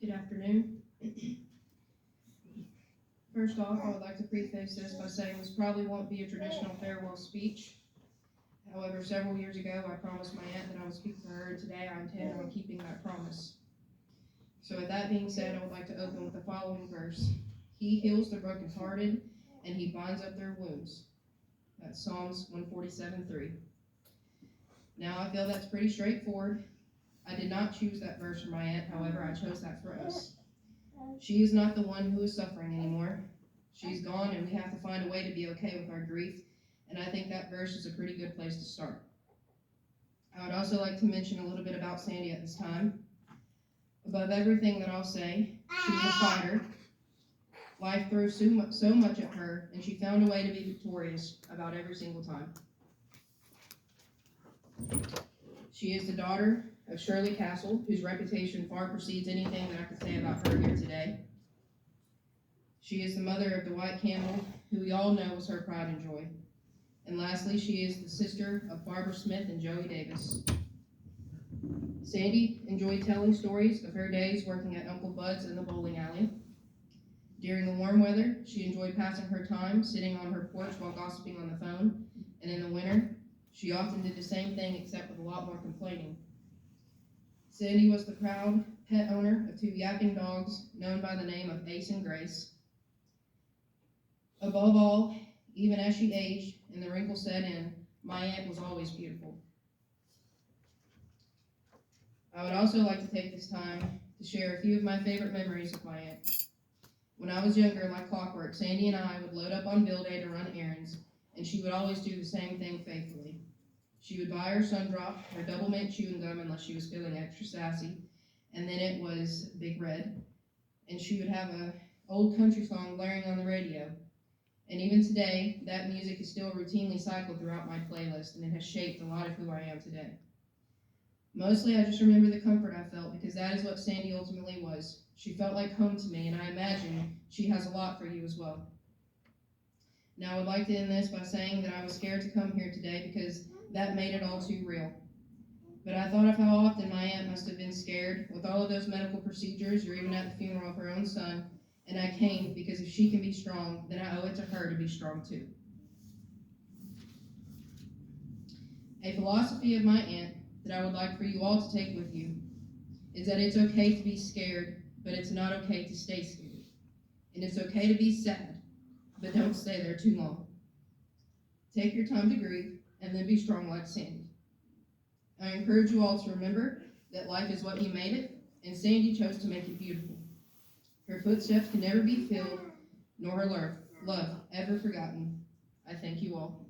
Good afternoon. First off, I would like to preface this by saying this probably won't be a traditional farewell speech. However, several years ago, I promised my aunt that I would speak for her, and today I intend on keeping that promise. So with that being said, I would like to open with the following verse. He heals the brokenhearted, and he binds up their wounds. That's Psalms 147:3. Now I feel that's pretty straightforward. I did not choose that verse for my aunt, however, I chose that for us. She is not the one who is suffering anymore. She's gone, and we have to find a way to be okay with our grief, and I think that verse is a pretty good place to start. I would also like to mention a little bit about Sandy at this time. Above everything that I'll say, she was a fighter. Life threw so much at her, and she found a way to be victorious about every single time. She is the daughter of Shirley Castle, whose reputation far precedes anything that I could say about her here today. She is the mother of Dwight Campbell, who we all know was her pride and joy. And lastly, she is the sister of Barbara Smith and Joey Davis. Sandy enjoyed telling stories of her days working at Uncle Bud's in the bowling alley. During the warm weather, she enjoyed passing her time sitting on her porch while gossiping on the phone, and in the winter, she often did the same thing except with a lot more complaining. Sandy was the proud pet owner of 2 yapping dogs known by the name of Ace and Grace. Above all, even as she aged and the wrinkles set in, my aunt was always beautiful. I would also like to take this time to share a few of my favorite memories of my aunt. When I was younger, like clockwork, Sandy and I would load up on bill day to run errands, and she would always do the same thing faithfully. She would buy her Sundrop, her double mint chewing gum unless she was feeling extra sassy, and then it was Big Red, and she would have an old country song blaring on the radio. And even today, that music is still routinely cycled throughout my playlist, and it has shaped a lot of who I am today. Mostly, I just remember the comfort I felt, because that is what Sandy ultimately was. She felt like home to me, and I imagine she has a lot for you as well. Now, I would like to end this by saying that I was scared to come here today because that made it all too real. But I thought of how often my aunt must have been scared with all of those medical procedures or even at the funeral of her own son, and I came because if she can be strong, then I owe it to her to be strong too. A philosophy of my aunt that I would like for you all to take with you is that it's okay to be scared, but it's not okay to stay scared. And it's okay to be sad, but don't stay there too long. Take your time to grieve, and then be strong like Sandy. I encourage you all to remember that life is what you made it, and Sandy chose to make it beautiful. Her footsteps can never be filled, nor her love ever forgotten. I thank you all.